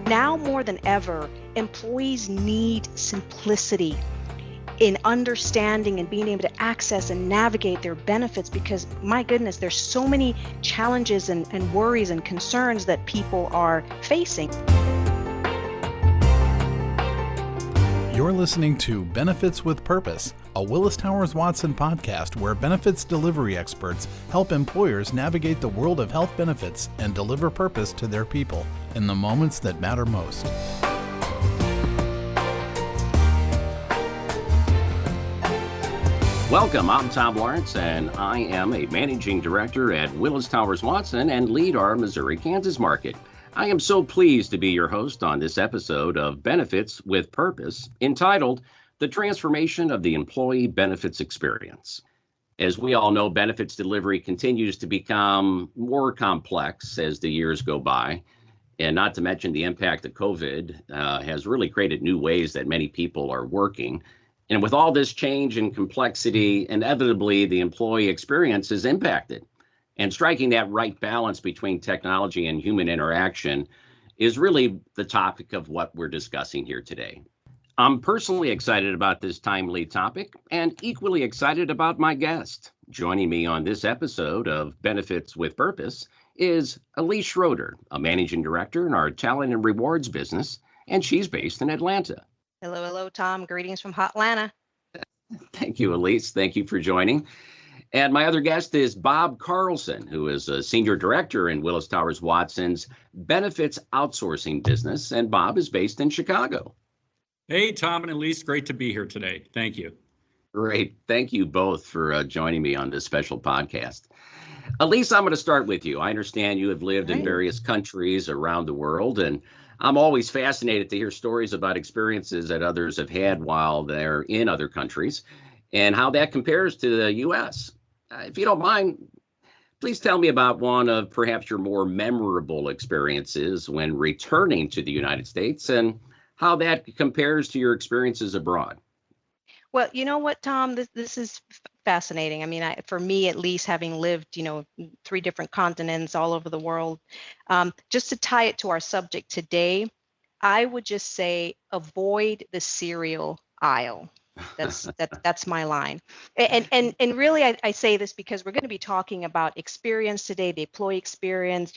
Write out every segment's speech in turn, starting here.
Now more than ever, employees need simplicity in understanding and being able to access and navigate their benefits, because my goodness, there's so many challenges and worries and concerns that people are facing. You're listening to Benefits with Purpose, a Willis Towers Watson podcast where benefits delivery experts help employers navigate the world of health benefits and deliver purpose to their people in the moments that matter most. Welcome, I'm Tom Lawrence, and I am a managing director at Willis Towers Watson and lead our Missouri-Kansas market. I am so pleased to be your host on this episode of Benefits with Purpose, entitled The Transformation of the Employee Benefits Experience. As we all know, benefits delivery continues to become more complex as the years go by, and not to mention the impact of COVID has really created new ways that many people are working. And with all this change and complexity, inevitably the employee experience is impacted. And striking that right balance between technology and human interaction is really the topic of what we're discussing here today. I'm personally excited about this timely topic and equally excited about my guest. Joining me on this episode of Benefits with Purpose is Elise Schroeder, a managing director in our talent and rewards business, and she's based in Atlanta. Hello, Tom. Greetings from Hot Atlanta. Thank you, Elise. Thank you for joining. And my other guest is Bob Carlson, who is a senior director in Willis Towers Watson's benefits outsourcing business. And Bob is based in Chicago. Hey, Tom and Elise, great to be here today. Thank you. Great. Thank you both for joining me on this special podcast. Elise, I'm going to start with you. I understand you have lived in various countries around the world, and I'm always fascinated to hear stories about experiences that others have had while they're in other countries and how that compares to the U.S. If you don't mind, please tell me about one of perhaps your more memorable experiences when returning to the United States and how that compares to your experiences abroad. Well, you know what, Tom, this is fascinating. I mean, for me, at least, having lived, 3 different continents all over the world, just to tie it to our subject today, I would just say avoid the cereal aisle. That's my line. And really, I say this because we're going to be talking about experience today, the employee experience,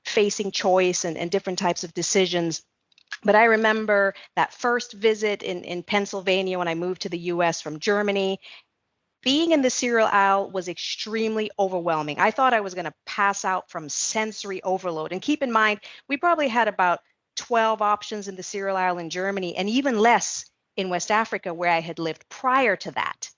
facing choice and different types of decisions. But I remember that first visit in Pennsylvania when I moved to the US from Germany. Being in the cereal aisle was extremely overwhelming. I thought I was going to pass out from sensory overload. And keep in mind, we probably had about 12 options in the cereal aisle in Germany, and even less in West Africa, where I had lived prior to that.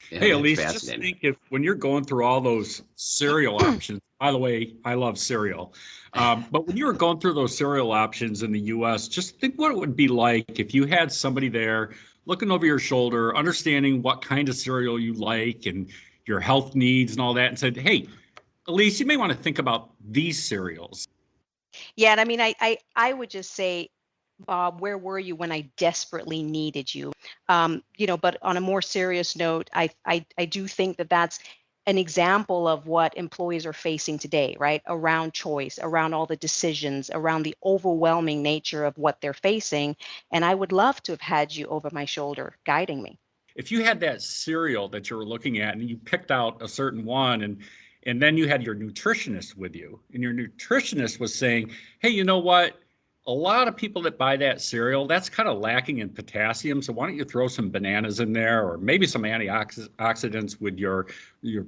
Yeah, hey, Elise, just think when you're going through all those cereal options, by the way, I love cereal, but when you were going through those cereal options in the U.S., just think what it would be like if you had somebody there looking over your shoulder, understanding what kind of cereal you like and your health needs and all that, and said, hey, Elise, you may want to think about these cereals. Yeah, and I mean, I would just say, Bob, where were you when I desperately needed you? But on a more serious note, I do think that that's an example of what employees are facing today, right? Around choice, around all the decisions, around the overwhelming nature of what they're facing. And I would love to have had you over my shoulder guiding me. If you had that cereal that you were looking at and you picked out a certain one and then you had your nutritionist with you and your nutritionist was saying, hey, you know what? A lot of people that buy that cereal, that's kind of lacking in potassium. So why don't you throw some bananas in there or maybe some antioxidants with your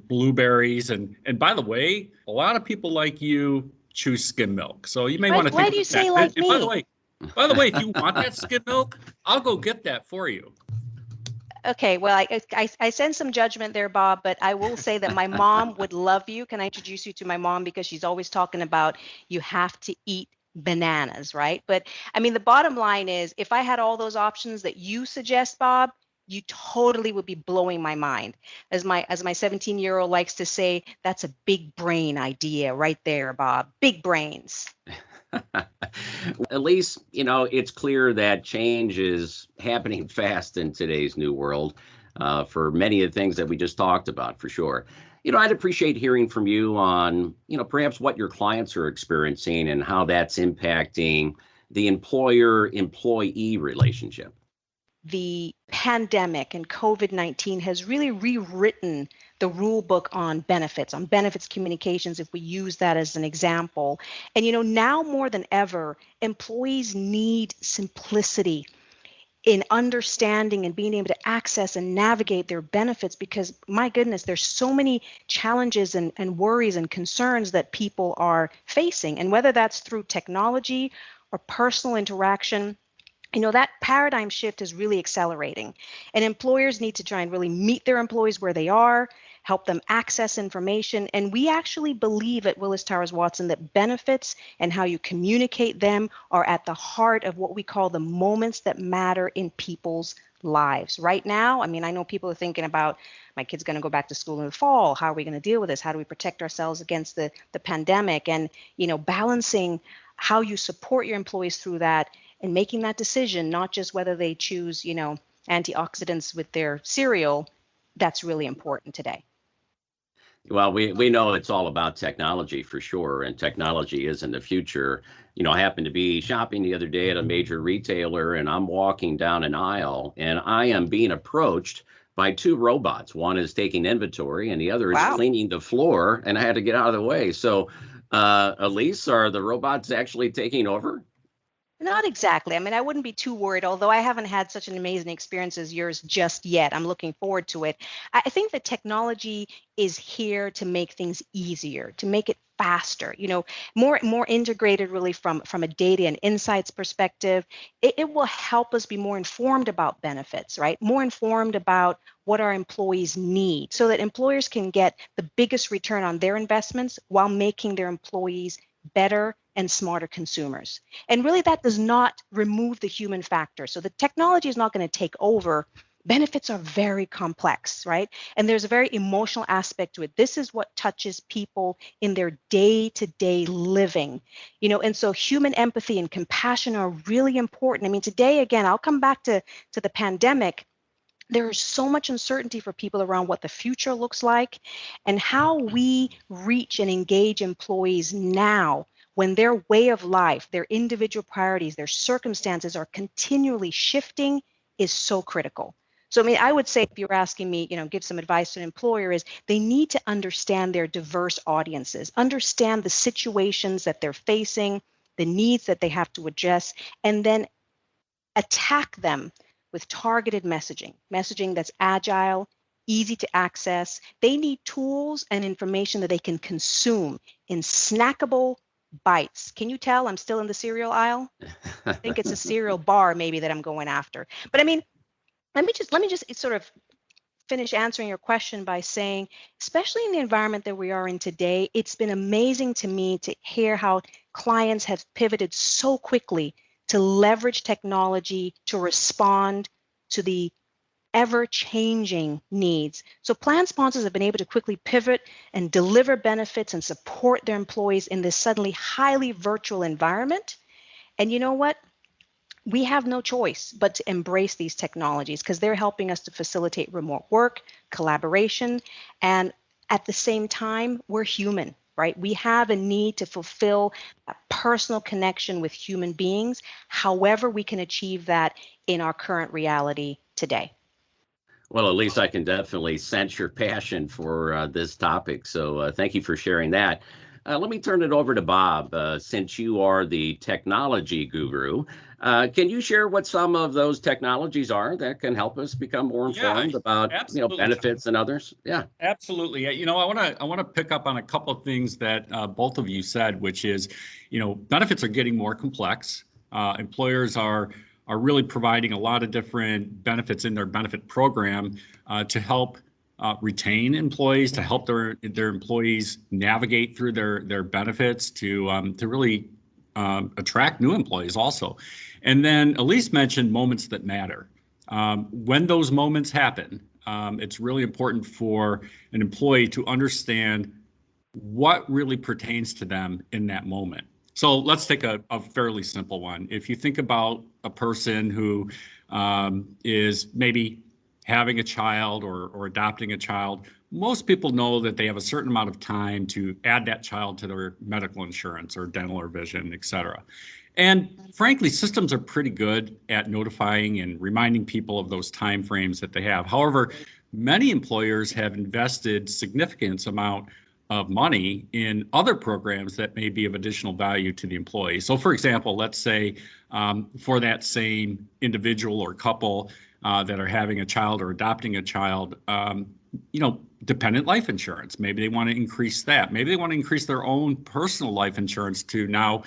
blueberries? And by the way, a lot of people like you choose skim milk. So you may want to think why do you say that. like And me? By the way, if you want that skim milk, I'll go get that for you. Okay, well, I sense some judgment there, Bob, but I will say that my mom would love you. Can I introduce you to my mom? Because she's always talking about you have to eat bananas, right? But I mean, the bottom line is if I had all those options that you suggest, Bob, you totally would be blowing my mind. As my 17-year-old likes to say, that's a big brain idea right there, Bob. Big brains. At least, it's clear that change is happening fast in today's new world for many of the things that we just talked about, for sure. I'd appreciate hearing from you on, perhaps what your clients are experiencing and how that's impacting the employer-employee relationship. The pandemic and COVID-19 has really rewritten the rule book on benefits communications, if we use that as an example. And, now more than ever, employees need simplicity in understanding and being able to access and navigate their benefits, because my goodness, there's so many challenges and worries and concerns that people are facing. And whether that's through technology or personal interaction, that paradigm shift is really accelerating, and employers need to try and really meet their employees where they are, help them access information. And we actually believe at Willis Towers Watson that benefits and how you communicate them are at the heart of what we call the moments that matter in people's lives. Right now, I know people are thinking about, my kid's going to go back to school in the fall. How are we going to deal with this? How do we protect ourselves against the pandemic? And, balancing how you support your employees through that and making that decision, not just whether they choose, antioxidants with their cereal, that's really important today. Well, we know it's all about technology for sure, and technology is in the future. I happened to be shopping the other day at a major retailer, and I'm walking down an aisle, and I am being approached by two robots. One is taking inventory, and the other is Wow. cleaning the floor, and I had to get out of the way. So, Elise, are the robots actually taking over? Not exactly. I wouldn't be too worried, although I haven't had such an amazing experience as yours just yet. I'm looking forward to it. I think the technology is here to make things easier, to make it faster, more integrated really from a data and insights perspective. It will help us be more informed about benefits, right? More informed about what our employees need so that employers can get the biggest return on their investments while making their employees better and smarter consumers. And really, that does not remove the human factor. So the technology is not going to take over. Benefits are very complex, right? And there's a very emotional aspect to it. This is what touches people in their day-to-day living, and so human empathy and compassion are really important. Today, again, I'll come back to the pandemic. There is so much uncertainty for people around what the future looks like, and how we reach and engage employees now when their way of life, their individual priorities, their circumstances are continually shifting is so critical. So, I would say, if you're asking me, give some advice to an employer, is they need to understand their diverse audiences, understand the situations that they're facing, the needs that they have to address, and then attack them with targeted messaging that's agile, easy to access. They need tools and information that they can consume in snackable bites. Can you tell I'm still in the cereal aisle? I think it's a cereal bar maybe that I'm going after. But let me just sort of finish answering your question by saying, especially in the environment that we are in today, it's been amazing to me to hear how clients have pivoted so quickly to leverage technology to respond to the ever-changing needs. So plan sponsors have been able to quickly pivot and deliver benefits and support their employees in this suddenly highly virtual environment. And you know what? We have no choice but to embrace these technologies because they're helping us to facilitate remote work, collaboration, and at the same time, we're human, right? We have a need to fulfill a personal connection with human beings. However, we can achieve that in our current reality today. Well, at least I can definitely sense your passion for this topic. So thank you for sharing that. Let me turn it over to Bob. Since you are the technology guru, can you share what some of those technologies are that can help us become more informed about benefits and others? Yeah, absolutely. I want to pick up on a couple of things that both of you said, which is, benefits are getting more complex. Employers are really providing a lot of different benefits in their benefit program to help retain employees, to help their employees navigate through their benefits, to really attract new employees also. And then Elise mentioned moments that matter. When those moments happen, it's really important for an employee to understand what really pertains to them in that moment. So let's take a fairly simple one. If you think about a person who is maybe having a child or adopting a child, most people know that they have a certain amount of time to add that child to their medical insurance or dental or vision, et cetera. And frankly, systems are pretty good at notifying and reminding people of those time frames that they have. However, many employers have invested significant amount of money in other programs that may be of additional value to the employee. So for example, let's say for that same individual or couple that are having a child or adopting a child, dependent life insurance. Maybe they want to increase that. Maybe they want to increase their own personal life insurance to now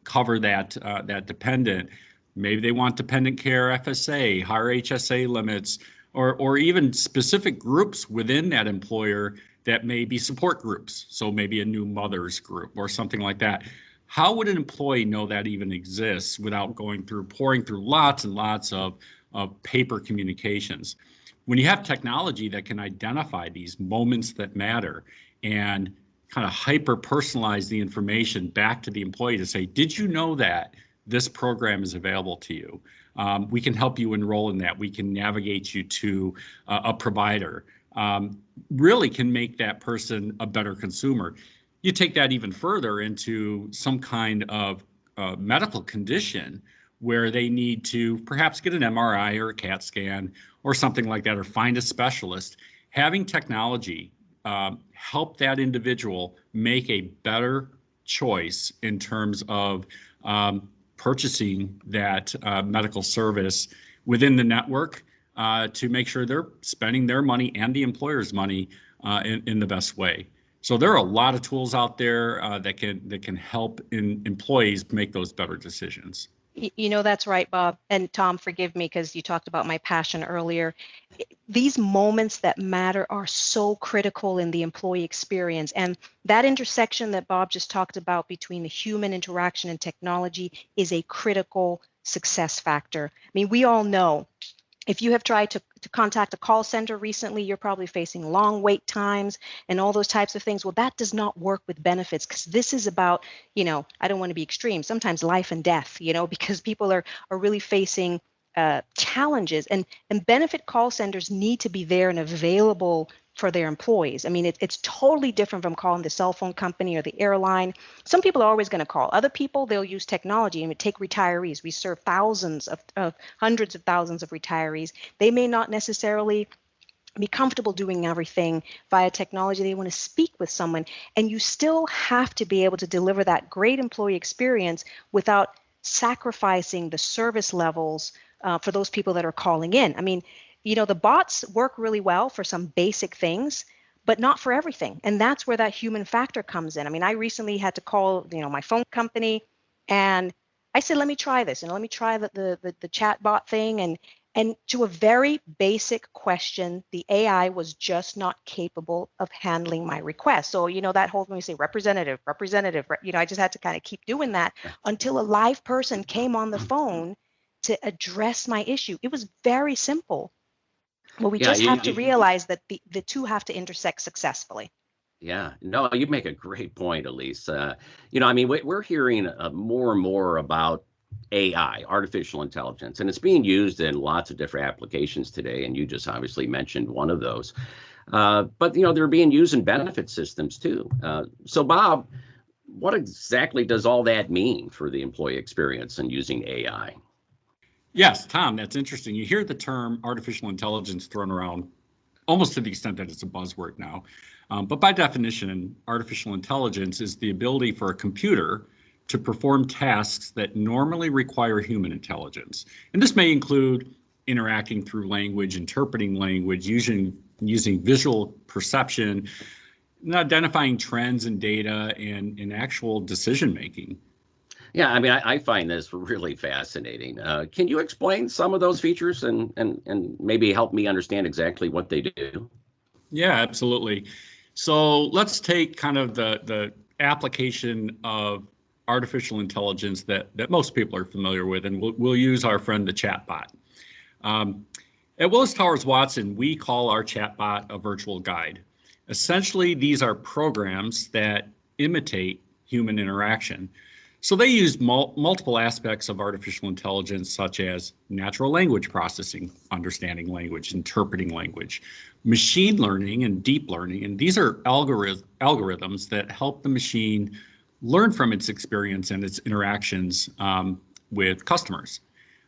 cover that dependent. Maybe they want dependent care FSA, higher HSA limits, or even specific groups within that employer that may be support groups. So maybe a new mothers group or something like that. How would an employee know that even exists without pouring through lots and lots of paper communications? When you have technology that can identify these moments that matter and kind of hyper personalize the information back to the employee to say, did you know that this program is available to you? We can help you enroll in that. We can navigate you to a provider. Really can make that person a better consumer. You take that even further into some kind of medical condition where they need to perhaps get an MRI or a CAT scan or something like that, or find a specialist. Having technology help that individual make a better choice in terms of purchasing that medical service within the network to make sure they're spending their money and the employer's money in the best way. So there are a lot of tools out there that can help employees make those better decisions. That's right, Bob. And Tom, forgive me because you talked about my passion earlier. These moments that matter are so critical in the employee experience. And that intersection that Bob just talked about between the human interaction and technology is a critical success factor. I mean, we all know if you have tried to contact a call center recently, you're probably facing long wait times and all those types of things. Well, that does not work with benefits because this is about, I don't want to be extreme, sometimes life and death, because people are really facing challenges, and benefit call centers need to be there and available for their employees. I mean, it's totally different from calling the cell phone company or the airline. Some people are always going to call. Other people, they'll use technology. And take retirees. We serve hundreds of thousands of retirees. They may not necessarily be comfortable doing everything via technology. They want to speak with someone, and you still have to be able to deliver that great employee experience without sacrificing the service levels for those people that are calling in. I mean, the bots work really well for some basic things, but not for everything. And that's where that human factor comes in. I mean, I recently had to call, my phone company, and I said, let me try this, and let me try the chat bot thing. And to a very basic question, the AI was just not capable of handling my request. So, that whole when we say representative, I just had to kind of keep doing that until a live person came on the phone to address my issue. It was very simple. Well, we just have to realize that the two have to intersect successfully. Yeah, no, you make a great point, Elise. We're hearing more and more about AI, artificial intelligence, and it's being used in lots of different applications today. And you just obviously mentioned one of those. But they're being used in benefit systems too. So, Bob, what exactly does all that mean for the employee experience and using AI? Yes, Tom, that's interesting. You hear the term artificial intelligence thrown around almost to the extent that it's a buzzword now. But by definition, artificial intelligence is the ability for a computer to perform tasks that normally require human intelligence. And this may include interacting through language, interpreting language, using visual perception, and identifying trends in data and actual decision making. Yeah, I find this really fascinating. Can you explain some of those features and maybe help me understand exactly what they do? Yeah, absolutely. So let's take kind of the application of artificial intelligence that most people are familiar with, and we'll use our friend the chatbot. At Willis Towers Watson, we call our chatbot a virtual guide. Essentially, these are programs that imitate human interaction. So they use multiple aspects of artificial intelligence, such as natural language processing, understanding language, interpreting language, machine learning, and deep learning. And these are algorithms that help the machine learn from its experience and its interactions with customers.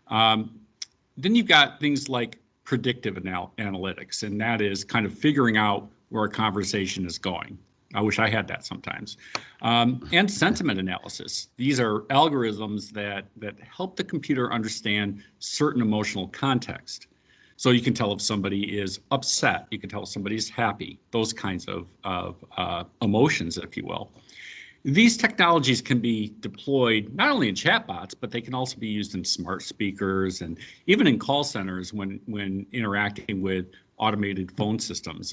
Then you've got things like predictive analytics, and that is kind of figuring out where a conversation is going. I wish I had that sometimes. And sentiment analysis. These are algorithms that help the computer understand certain emotional context. So you can tell if somebody is upset, you can tell if somebody's happy, those kinds of emotions, if you will. These technologies can be deployed not only in chatbots, but they can also be used in smart speakers and even in call centers when interacting with automated phone systems.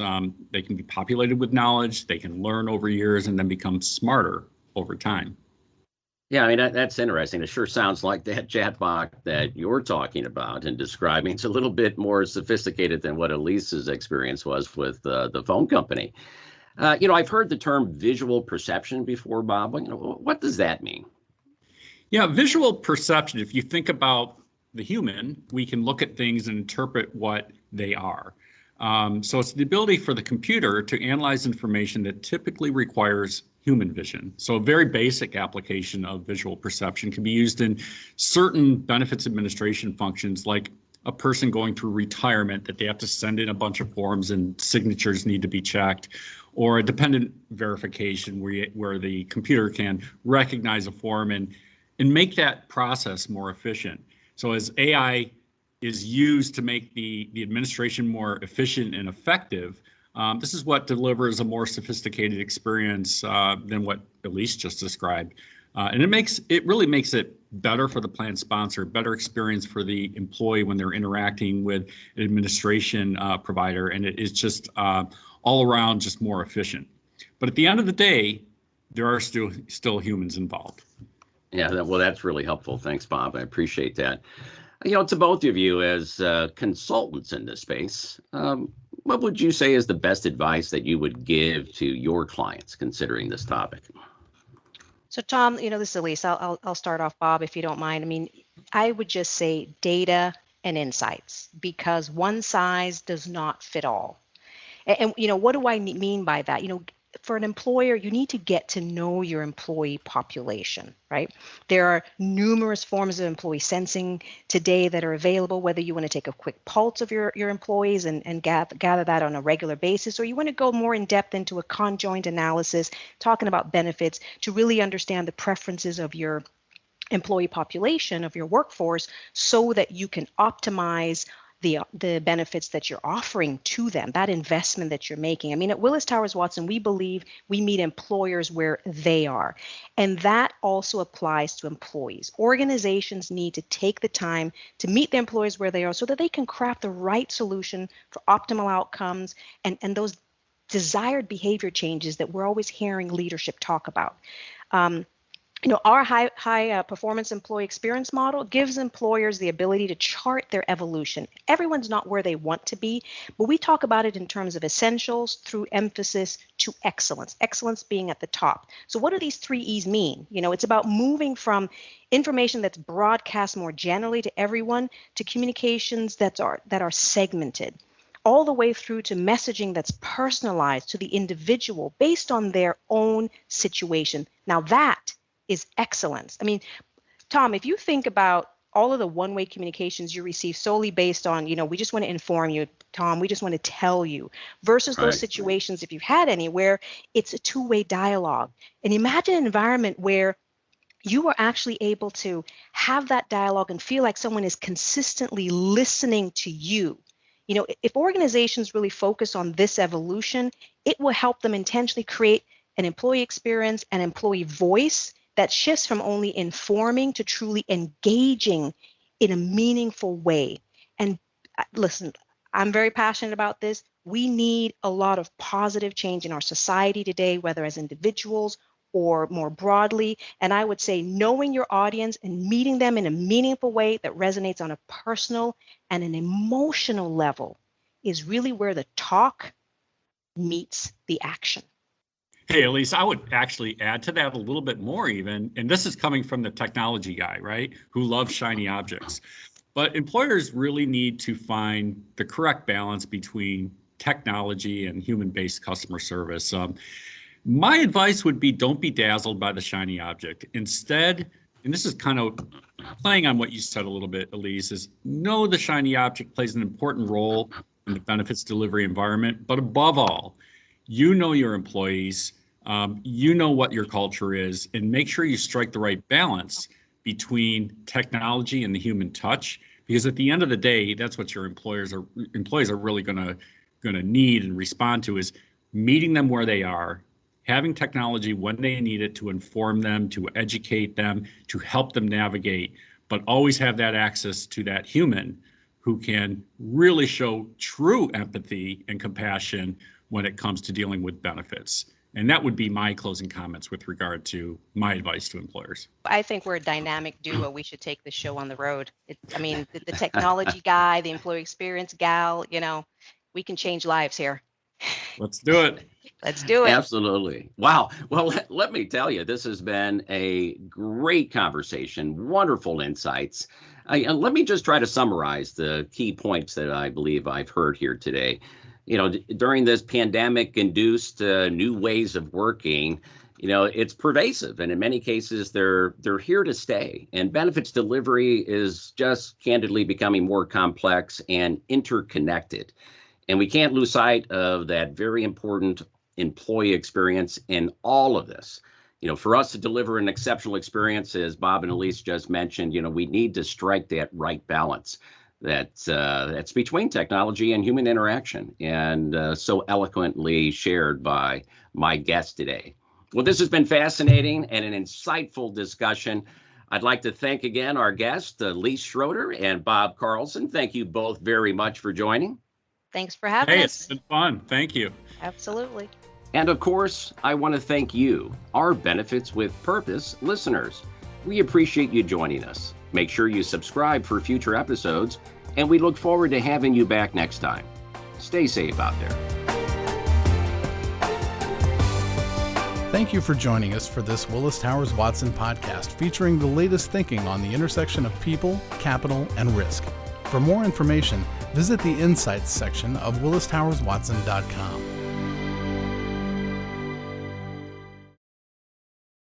They can be populated with knowledge, they can learn over years and then become smarter over time. Yeah, I mean, that's interesting. It sure sounds like that chatbot that you're talking about and describing. It's a little bit more sophisticated than what Elise's experience was with the phone company. I've heard the term visual perception before, Bob. What does that mean? Yeah, visual perception, if you think about the human, we can look at things and interpret what they are. So it's the ability for the computer to analyze information that typically requires human vision. So a very basic application of visual perception can be used in certain benefits administration functions, like a person going through retirement that they have to send in a bunch of forms and signatures need to be checked, or a dependent verification where the computer can recognize a form and make that process more efficient. So as AI is used to make the administration more efficient and effective, this is what delivers a more sophisticated experience than what Elise just described. And it really makes it better for the plan sponsor, better experience for the employee when they're interacting with an administration provider, and it is just all around just more efficient. But at the end of the day, there are still humans involved. Yeah, that's really helpful. Thanks, Bob. I appreciate that. To both of you as consultants in this space, what would you say is the best advice that you would give to your clients considering this topic? So Tom, this is Elise. I'll start off, Bob, if you don't mind. I mean, I would just say data and insights, because one size does not fit all. And what do I mean by that? For an employer, you need to get to know your employee population, right? There are numerous forms of employee sensing today that are available, whether you want to take a quick pulse of your employees and gather that on a regular basis, or you want to go more in depth into a conjoint analysis, talking about benefits to really understand the preferences of your employee population, of your workforce, so that you can optimize the benefits that you're offering to them, that investment that you're making. I mean, at Willis Towers Watson, we believe we meet employers where they are. And that also applies to employees. Organizations need to take the time to meet their employees where they are so that they can craft the right solution for optimal outcomes and those desired behavior changes that we're always hearing leadership talk about. Our high performance employee experience model gives employers the ability to chart their evolution. Everyone's not where they want to be, but we talk about it in terms of essentials through emphasis to excellence, excellence being at the top. So what do these 3 E's mean? It's about moving from information that's broadcast more generally to everyone to communications that are segmented, all the way through to messaging that's personalized to the individual based on their own situation. Now that is excellence. I mean, Tom, if you think about all of the one-way communications you receive solely based on, we just want to inform you, Tom, we just want to tell you, versus those situations, if you've had any, where it's a two-way dialogue. And imagine an environment where you are actually able to have that dialogue and feel like someone is consistently listening to you. If organizations really focus on this evolution, it will help them intentionally create an employee experience, an employee voice that shifts from only informing to truly engaging in a meaningful way. And listen, I'm very passionate about this. We need a lot of positive change in our society today, whether as individuals or more broadly. And I would say knowing your audience and meeting them in a meaningful way that resonates on a personal and an emotional level is really where the talk meets the action. Hey, Elise, I would actually add to that a little bit more even, and this is coming from the technology guy, right, who loves shiny objects. But employers really need to find the correct balance between technology and human-based customer service. My advice would be don't be dazzled by the shiny object. Instead, and this is kind of playing on what you said a little bit, Elise, is know the shiny object plays an important role in the benefits delivery environment, but above all, you know your employees, you know what your culture is, and make sure you strike the right balance between technology and the human touch, because at the end of the day, that's what your employees are really going to need and respond to, is meeting them where they are, having technology when they need it to inform them, to educate them, to help them navigate, but always have that access to that human who can really show true empathy and compassion when it comes to dealing with benefits. And that would be my closing comments with regard to my advice to employers. I think we're a dynamic duo. We should take the show on the road. The technology guy, the employee experience gal, we can change lives here. Let's do it. Let's do it. Absolutely. Wow. Well, let me tell you, this has been a great conversation, wonderful insights. Let me just try to summarize the key points that I believe I've heard here today. During this pandemic-induced new ways of working, it's pervasive, and in many cases, they're here to stay. And benefits delivery is just candidly becoming more complex and interconnected. And we can't lose sight of that very important employee experience in all of this. For us to deliver an exceptional experience, as Bob and Elise just mentioned, we need to strike that right balance that's between technology and human interaction, and so eloquently shared by my guest today. Well, this has been fascinating and an insightful discussion. I'd like to thank again our guests, Elise Schroeder and Bob Carlson. Thank you both very much for joining. Thanks for having Hey, us. it's been fun. Thank you. Absolutely. And of course, I want to thank you, our Benefits with Purpose listeners. We appreciate you joining us. Make sure you subscribe for future episodes, and we look forward to having you back next time. Stay safe out there. Thank you for joining us for this Willis Towers Watson podcast featuring the latest thinking on the intersection of people, capital, and risk. For more information, visit the Insights section of willistowerswatson.com.